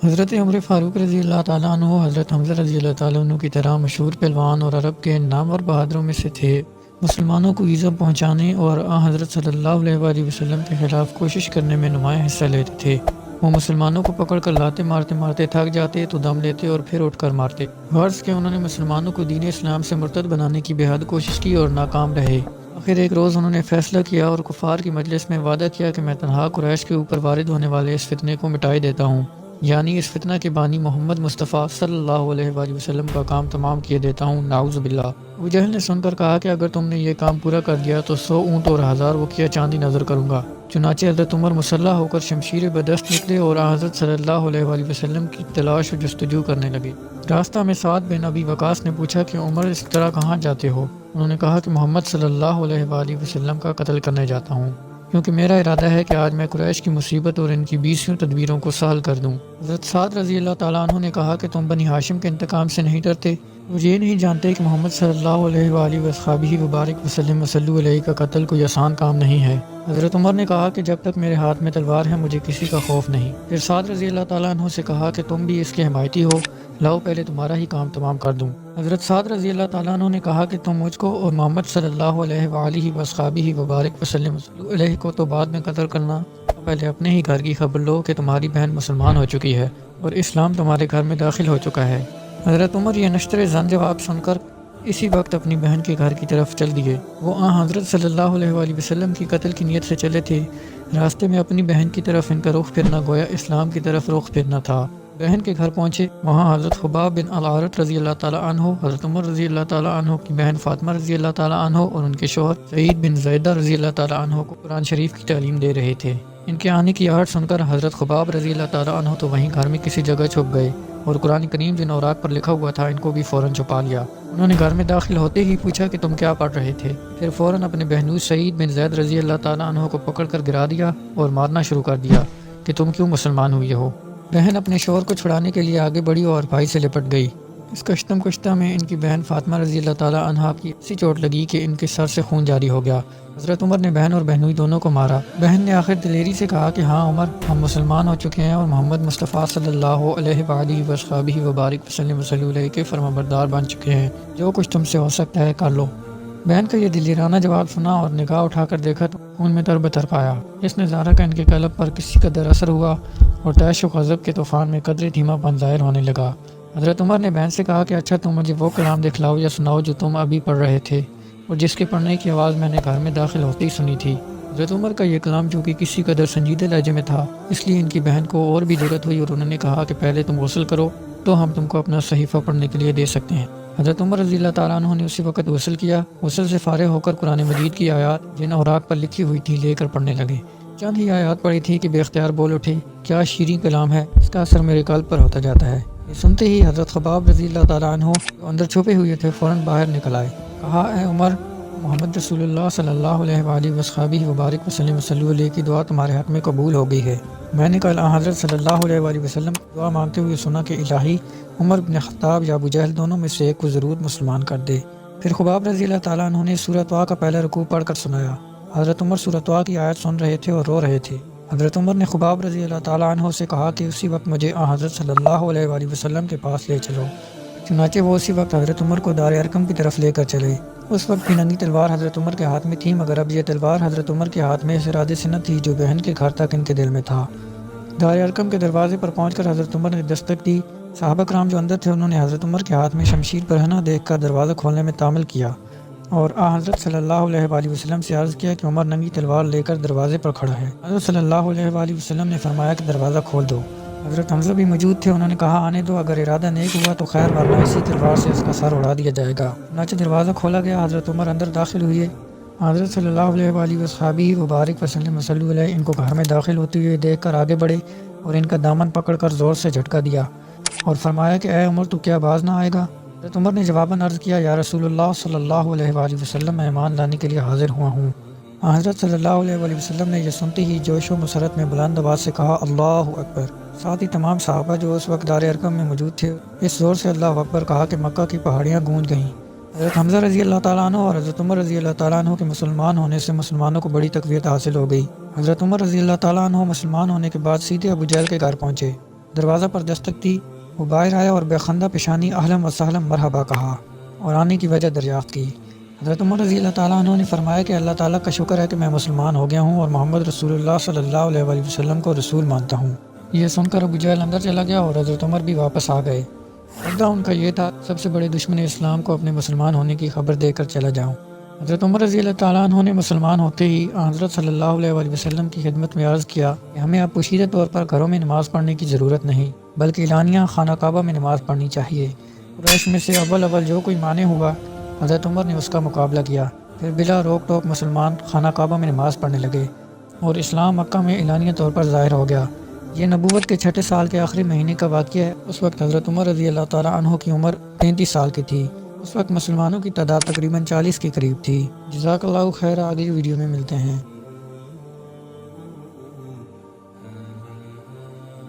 حضرت عمر فاروق رضی اللہ تعالیٰ عنہ حضرت حمزہ رضی اللہ تعالیٰ عنہ کی طرح مشہور پہلوان اور عرب کے نامور بہادروں میں سے تھے۔ مسلمانوں کو ایذا پہنچانے اور حضرت صلی اللہ علیہ وآلہ وسلم کے خلاف کوشش کرنے میں نمایاں حصہ لیتے تھے۔ وہ مسلمانوں کو پکڑ کر لاتے مارتے مارتے تھک جاتے تو دم لیتے اور پھر اٹھ کر مارتے۔ غرض کہ انہوں نے مسلمانوں کو دین اسلام سے مرتد بنانے کی بے حد کوشش کی اور ناکام رہے۔ آخر ایک روز انہوں نے فیصلہ کیا اور کفار کی مجلس میں وعدہ کیا کہ میں تنہا قریش کے اوپر وارد ہونے والے اس فتنے کو مٹائے دیتا ہوں، یعنی اس فتنہ کے بانی محمد مصطفیٰ صلی اللہ علیہ وآلہ وسلم کا کام تمام کیے دیتا ہوں، نعوذ باللہ۔ ابو جہل نے سن کر کہا کہ اگر تم نے یہ کام پورا کر دیا تو 100 اونٹ اور 1000 وقیہ چاندی نظر کروں گا۔ چنانچہ حضرت عمر مسلح ہو کر شمشیر بدست نکلے اور حضرت صلی اللہ علیہ وآلہ وسلم کی تلاش و جستجو کرنے لگے۔ راستہ میں سعد بن ابی وقاص نے پوچھا کہ عمر اس طرح کہاں جاتے ہو؟ انہوں نے کہا کہ محمد صلی اللہ علیہ وآلہ وسلم کا قتل کرنے جاتا ہوں، کیونکہ میرا ارادہ ہے کہ آج میں قریش کی مصیبت اور ان کی 20 تدبیروں کو سہل کر دوں۔ حضرت سعد رضی اللہ تعالیٰ عنہ نے کہا کہ تم بنی ہاشم کے انتقام سے نہیں ڈرتے؟ وہ یہ نہیں جانتے کہ محمد صلی اللہ علیہ وآلہ وصحبہ وبارک وسلم وصلو علیہ کا قتل کوئی آسان کام نہیں ہے۔ حضرت عمر نے کہا کہ جب تک میرے ہاتھ میں تلوار ہے مجھے کسی کا خوف نہیں۔ پھر سعد رضی اللہ تعالیٰ عنہ سے کہا کہ تم بھی اس کے حمایتی ہو، لاؤ پہلے تمہارا ہی کام تمام کر دوں۔ حضرت سعد رضی اللہ تعالیٰ عنہ نے کہا کہ تم مجھ کو اور محمد صلی اللہ علیہ وآلہ وصحبہ وبارک وسلم وصلو علیہ کو تو بعد میں قتل کرنا، پہلے اپنے ہی گھر کی خبر لو کہ تمہاری بہن مسلمان ہو چکی ہے اور اسلام تمہارے گھر میں داخل ہو چکا ہے۔ حضرت عمر یہ نشتر زن جواب سن کر اسی وقت اپنی بہن کے گھر کی طرف چل دیے۔ وہ حضرت صلی اللہ علیہ وآلہ وسلم کی قتل کی نیت سے چلے تھے۔ راستے میں اپنی بہن کی طرف ان کا رخ پھرنا گویا اسلام کی طرف رخ پھرنا تھا۔ بہن کے گھر پہنچے، وہاں حضرت خباب بن العارت رضی اللہ تعالیٰ عنہ، حضرت عمر رضی اللہ تعالیٰ عنہ کی بہن فاطمہ رضی اللہ تعالیٰ عنہ اور ان کے شوہر سعید بن زیدہ رضی اللہ تعالیٰ عنہ کو قرآن شریف کی تعلیم دے رہے تھے۔ ان کے آنے کی آہٹ سن کر حضرت خباب رضی اللہ تعالیٰ عنہ تو وہیں گھر میں کسی جگہ چھپ گئے اور قرآن کریم جن اوراق پر لکھا ہوا تھا ان کو بھی فوراً چھپا لیا۔ انہوں نے گھر میں داخل ہوتے ہی پوچھا کہ تم کیا پڑھ رہے تھے؟ پھر فوراً اپنے بہنوئی سعید بن زید رضی اللہ تعالیٰ عنہ کو پکڑ کر گرا دیا اور مارنا شروع کر دیا کہ تم کیوں مسلمان ہوئے ہو؟ بہن اپنے شوہر کو چھڑانے کے لیے آگے بڑھی اور بھائی سے لپٹ گئی۔ اس کشتم کشتہ میں ان کی بہن فاطمہ رضی اللہ تعالیٰ عنہا کی ایسی چوٹ لگی کہ ان کے سر سے خون جاری ہو گیا۔ حضرت عمر نے بہن اور بہنوئی دونوں کو مارا۔ بہن نے آخر دلیری سے کہا کہ ہاں عمر، ہم مسلمان ہو چکے ہیں اور محمد مصطفیٰ صلی اللہ علیہ وآلہ وصحبہ وبارک وسلم وصلو علیہ کے فرمانبردار بن چکے ہیں، جو کچھ تم سے ہو سکتا ہے کر لو۔ بہن کا یہ دلیرانہ جواب سنا اور نگاہ اٹھا کر دیکھا تو خون میں تر بتر پایا۔ اس نظارہ کا ان کے قلب پر کسی قدر اثر ہوا اور طیش و غضب کے طوفان میں قدرے دھیما پن ظاہر ہونے لگا۔ حضرت عمر نے بہن سے کہا کہ اچھا تم مجھے وہ کلام دکھلاؤ یا سناؤ جو تم ابھی پڑھ رہے تھے اور جس کے پڑھنے کی آواز میں نے گھر میں داخل ہوتے ہی سنی تھی۔ حضرت عمر کا یہ کلام جو کہ کسی قدر سنجیدہ لہجے میں تھا، اس لیے ان کی بہن کو اور بھی جرأت ہوئی اور انہوں نے کہا کہ پہلے تم غسل کرو تو ہم تم کو اپنا صحیفہ پڑھنے کے لیے دے سکتے ہیں۔ حضرت عمر رضی اللہ تعالیٰ عنہ نے اسی وقت غسل کیا۔ غسل سے فارغ ہو کر قرآن مجید کی آیات جن اوراق پر لکھی ہوئی تھی لے کر پڑھنے لگے۔ چند ہی آیات پڑھی تھی کہ بے اختیار بول اٹھے، کیا شیریں کلام ہے، اس کا اثر میرے قلب پر ہوتا جاتا ہے۔ یہ سنتے ہی حضرت خباب رضی اللہ تعالیٰ عنہ جو اندر چھپے ہوئے تھے فوراً باہر نکل آئے۔ کہا، اے عمر، محمد رسول اللہ صلی اللہ علیہ وآلہ وصحبہ وبارک وسلم وصلو علیہ کی دعا تمہارے حق میں قبول ہو گئی ہے۔ میں نے کل حضرت صلی اللہ علیہ وآلہ وسلم دعا مانگتے ہوئے سنا کہ الہی عمر بن خطاب یا ابو جہل دونوں میں سے ایک کو ضرور مسلمان کر دے۔ پھر خباب رضی اللہ تعالیٰ عنہ نے سورۃ طٰہٰ کا پہلا رکوع پڑھ کر سنایا۔ حضرت عمر سورۃ طٰہٰ کی آیت سن رہے تھے اور رو رہے تھے۔ حضرت عمر نے خباب رضی اللہ تعالیٰ عنہ سے کہا کہ اسی وقت مجھے حضرت صلی اللہ علیہ وآلہ وسلم کے پاس لے چلو۔ چنانچہ وہ اسی وقت حضرت عمر کو دار ارقم کی طرف لے کر چلے۔ اس وقت بھی ننگی تلوار حضرت عمر کے ہاتھ میں تھی، مگر اب یہ تلوار حضرت عمر کے ہاتھ میں اس ارادے سے نہ تھی جو بہن کے گھر تک ان کے دل میں تھا۔ دار ارقم کے دروازے پر پہنچ کر حضرت عمر نے دستک دی۔ صحابہ کرام جو اندر تھے انہوں نے حضرت عمر کے ہاتھ میں شمشیر برہنہ دیکھ کر دروازہ کھولنے میں تعامل کیا اور حضرت صلی اللہ علیہ وآلہ وسلم سے عرض کیا کہ عمر ننگی تلوار لے کر دروازے پر کھڑا ہے۔ حضرت صلی اللہ علیہ وآلہ وسلم نے فرمایا کہ دروازہ کھول دو۔ حضرت حمزہ بھی موجود تھے، انہوں نے کہا آنے دو، اگر ارادہ نیک ہوا تو خیر، ورنہ اسی تلوار سے اس کا سر اڑا دیا جائے گا۔ چنانچہ دروازہ کھولا گیا، حضرت عمر اندر داخل ہوئے۔ حضرت صلی اللہ علیہ وآلہ وصحبہ وبارک وسلم وصلو علیہ ان کو گھر میں داخل ہوتے ہوئے دیکھ کر آگے بڑھے اور ان کا دامن پکڑ کر زور سے جھٹکا دیا اور فرمایا کہ اے عمر، تو کیا باز نہ آئے گا؟ حضرت عمر نے جواباً عرض کیا، یا رسول اللہ صلی اللہ علیہ وآلہ وسلم، میں ایمان لانے کے لیے حاضر ہوا ہوں۔ حضرت صلی اللہ علیہ وآلہ وسلم نے یہ سنتے ہی جوش و مسرت میں بلند آواز سے کہا، اللہ اکبر۔ ساتھ ہی تمام صحابہ جو اس وقت دار ارقم میں موجود تھے اس زور سے اللہ اکبر کہا کہ مکہ کی پہاڑیاں گونج گئیں۔ حضرت حمزہ رضی اللہ تعالیٰ عنہ اور حضرت عمر رضی اللہ تعالیٰ عنہ کے مسلمان ہونے سے مسلمانوں کو بڑی تقویت حاصل ہو گئی۔ حضرت عمر رضی اللہ تعالیٰ عنہ مسلمان ہونے کے بعد سیدھے ابو جہل کے گھر پہنچے۔ دروازہ پر دستک دی، وہ باہر آیا اور بے خندہ پیشانی اہلا و سہلا مرحبا کہا اور آنے کی وجہ دریافت کی۔ حضرت عمر رضی اللہ تعالیٰ عنہ نے فرمایا کہ اللہ تعالیٰ کا شکر ہے کہ میں مسلمان ہو گیا ہوں اور محمد رسول اللہ صلی اللہ علیہ وآلہ وسلم کو رسول مانتا ہوں۔ یہ سن کر ابو جہل اندر چلا گیا اور حضرت عمر بھی واپس آ گئے۔ عقیدہ ان کا یہ تھا سب سے بڑے دشمن اسلام کو اپنے مسلمان ہونے کی خبر دے کر چلا جاؤں۔ حضرت عمر رضی اللہ تعالیٰ عنہ نے مسلمان ہوتے ہی حضرت صلی اللہ علیہ وآلہ وسلم کی خدمت میں عرض کیا کہ ہمیں اب پوشیدہ طور پر گھروں میں نماز پڑھنے کی ضرورت نہیں، بلکہ اعلانیہ خانہ کعبہ میں نماز پڑھنی چاہیے۔ قریش میں سے اول جو کوئی مانے ہوا، حضرت عمر نے اس کا مقابلہ کیا۔ پھر بلا روک ٹوک مسلمان خانہ کعبہ میں نماز پڑھنے لگے اور اسلام مکہ میں اعلانیہ طور پر ظاہر ہو گیا۔ یہ نبوت کے 6 سال کے آخری مہینے کا واقعہ ہے۔ اس وقت حضرت عمر رضی اللہ تعالیٰ عنہ کی عمر 33 سال کی تھی۔ اس وقت مسلمانوں کی تعداد تقریباً 40 کے قریب تھی۔ جزاک اللہ خیر، آگے ویڈیو میں ملتے ہیں۔